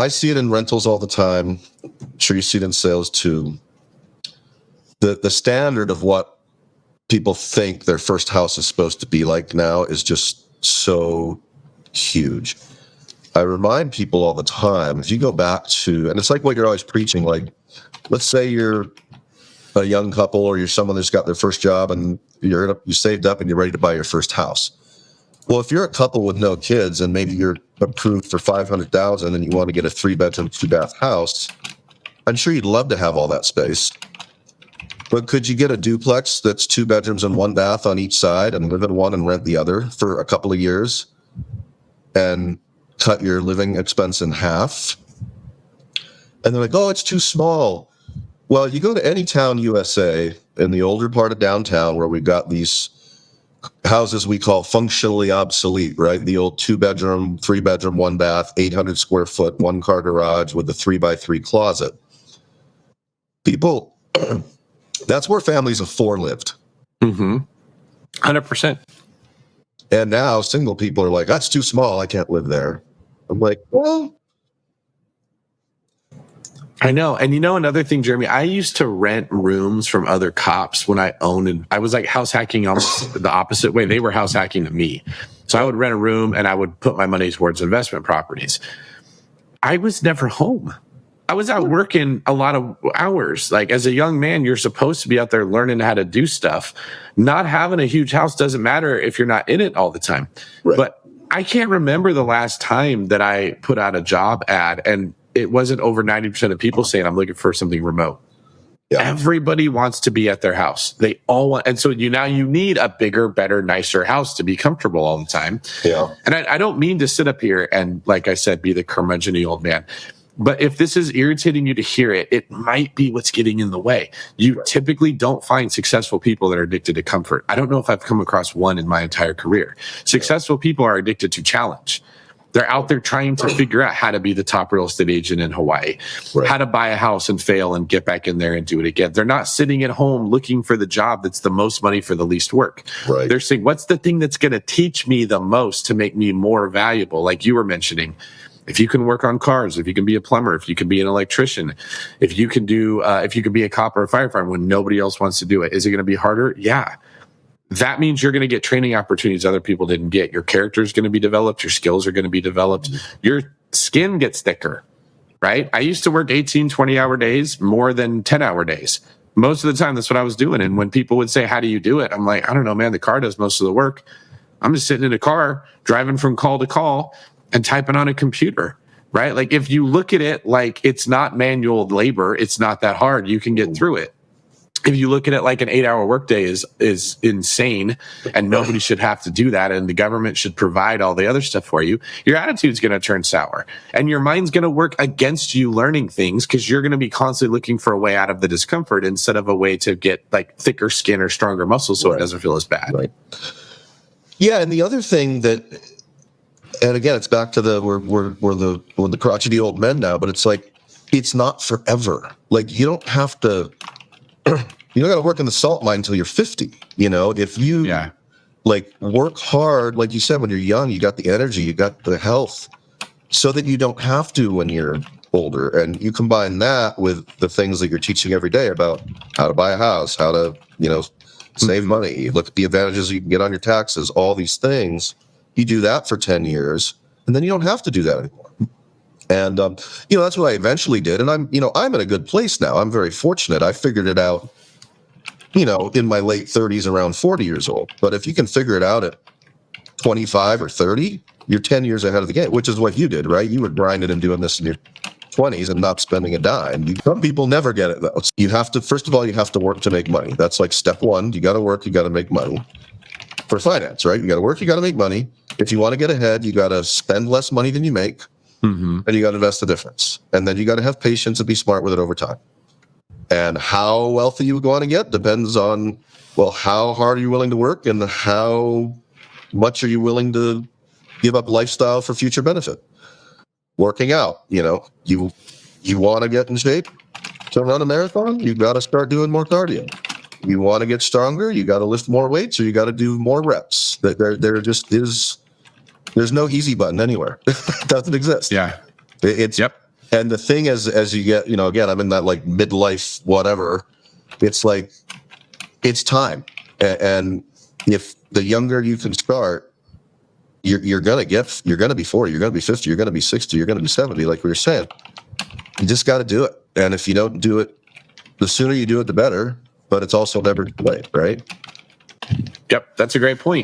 I see it in rentals all the time. I'm sure you see it in sales too. The standard of what people think their first house is supposed to be like now is just so huge. I remind people all the time, if you go back to, and it's like what you're always preaching, like, let's say you're a young couple or you're someone that's got their first job and you saved up and you're ready to buy your first house. Well, if you're a couple with no kids and maybe you're approved for $500,000 and you want to get a 3-bedroom, 2-bath house, I'm sure you'd love to have all that space. But could you get a duplex that's 2 bedrooms and 1 bath on each side and live in one and rent the other for a couple of years and cut your living expense in half? And they're like, oh, it's too small. Well, you go to any town USA in the older part of downtown where we've got these houses we call functionally obsolete, right? The old 2-bedroom, 3-bedroom, 1 bath, 800 square foot, 1-car garage with a 3x3 closet. People, that's where families of 4 lived. 100%. And now single people are like, that's too small. I can't live there. I'm like, well, I know. And another thing, Jeremy, I used to rent rooms from other cops when I owned, and I was like house hacking almost the opposite way. They were house hacking to me. So I would rent a room and I would put my money towards investment properties. I was never home. I was out working a lot of hours. Like as a young man, you're supposed to be out there learning how to do stuff. Not having a huge house doesn't matter if you're not in it all the time. Right. But I can't remember the last time that I put out a job ad and it wasn't over 90% of people saying I'm looking for something remote. Yeah. Everybody wants to be at their house. They all want, and so you need a bigger, better, nicer house to be comfortable all the time. Yeah. And I don't mean to sit up here and, like I said, be the curmudgeon-y old man. But if this is irritating you to hear it, it might be what's getting in the way. You typically don't find successful people that are addicted to comfort. I don't know if I've come across one in my entire career. Successful people are addicted to challenge. They're out there trying to figure out how to be the top real estate agent in Hawaii, how to buy a house and fail and get back in there and do it again. They're not sitting at home looking for the job that's the most money for the least work. Right. They're saying, what's the thing that's going to teach me the most to make me more valuable? Like you were mentioning, if you can work on cars, if you can be a plumber, if you can be an electrician, if you can be a cop or a firefighter when nobody else wants to do it, is it going to be harder? Yeah. That means you're going to get training opportunities other people didn't get. Your character is going to be developed. Your skills are going to be developed. Your skin gets thicker, right? I used to work 18, 20-hour days more than 10-hour days. Most of the time, that's what I was doing. And when people would say, how do you do it? I'm like, I don't know, man. The car does most of the work. I'm just sitting in a car, driving from call to call and typing on a computer, right? Like if you look at it like it's not manual labor, it's not that hard. You can get through it. If you look at it like an 8-hour workday is insane and nobody should have to do that and the government should provide all the other stuff for you, your attitude's going to turn sour and your mind's going to work against you learning things because you're going to be constantly looking for a way out of the discomfort instead of a way to get like thicker skin or stronger muscles so it doesn't feel as bad. Right. Yeah, and the other thing that, and again, it's back to we're the crotchety old men now, but it's like it's not forever. Like you don't have to. You don't got to work in the salt mine until you're 50. If you like work hard, like you said, when you're young, you got the energy, you got the health, so that you don't have to when you're older. And you combine that with the things that you're teaching every day about how to buy a house, how to, save money. You look at the advantages you can get on your taxes, all these things. You do that for 10 years, and then you don't have to do that anymore. And, that's what I eventually did. And I'm in a good place now. I'm very fortunate. I figured it out, in my late 30s, around 40 years old. But if you can figure it out at 25 or 30, you're 10 years ahead of the game, which is what you did, right? You were grinding and doing this in your 20s and not spending a dime. Some people never get it, though. You have to, first of all, you have to work to make money. That's like step one. You got to work. You got to make money. For finance, right? You got to work. You got to make money. If you want to get ahead, you got to spend less money than you make. And you got to invest the difference. And then you got to have patience and be smart with it over time. And how wealthy you want to get depends on, how hard are you willing to work and how much are you willing to give up lifestyle for future benefit. Working out, you want to get in shape to run a marathon, you got to start doing more cardio. You want to get stronger, you got to lift more weights or you got to do more reps. There just is. There's no easy button anywhere. It doesn't exist. Yeah. It's And the thing is, as you get, again, I'm in that like midlife, whatever, it's like, it's time. And if the younger you can start, you're going to be 40, you're going to be 50, you're going to be 60, you're going to be 70, like we were saying. You just got to do it. And if you don't do it, the sooner you do it, the better, but it's also never too late, right? Yep. That's a great point.